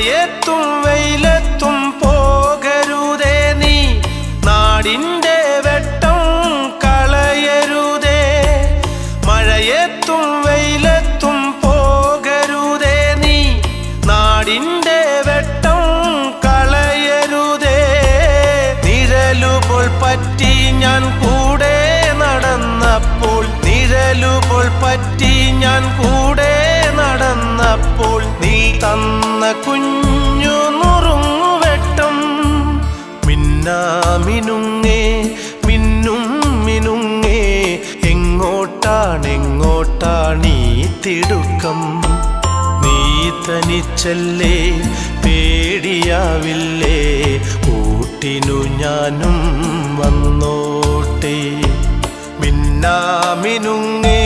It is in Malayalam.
മഴയത്തും വെയിലത്തും പോകരുതേ നീ, നാടിൻ്റെ വെട്ടം കളയരുതേ. മഴയത്തും വെയിലത്തും പോകരുതേ നീ, നാടിൻ്റെ വെട്ടം കളയരുതേ. നിഴലുപോൾ പറ്റി ഞാൻ കൂടെ നടന്നപ്പോൾ, നിഴലുപോൾ പറ്റി ഞാൻ കൂടെ നടന്നപ്പോൾ, നീ തന്ന കുഞ്ഞു നുറുങ്ങുവെട്ടം. മിന്നാമിനുങ്ങേ മിന്നും മിനുങ്ങേ, എങ്ങോട്ടാണെങ്ങോട്ടാണീ തിടുക്കം? നീ തനിച്ചല്ലേ, പേടിയാവില്ലേ, കൂട്ടിനു ഞാനും വന്നോട്ടെ. മിന്നാമിനുങ്ങേ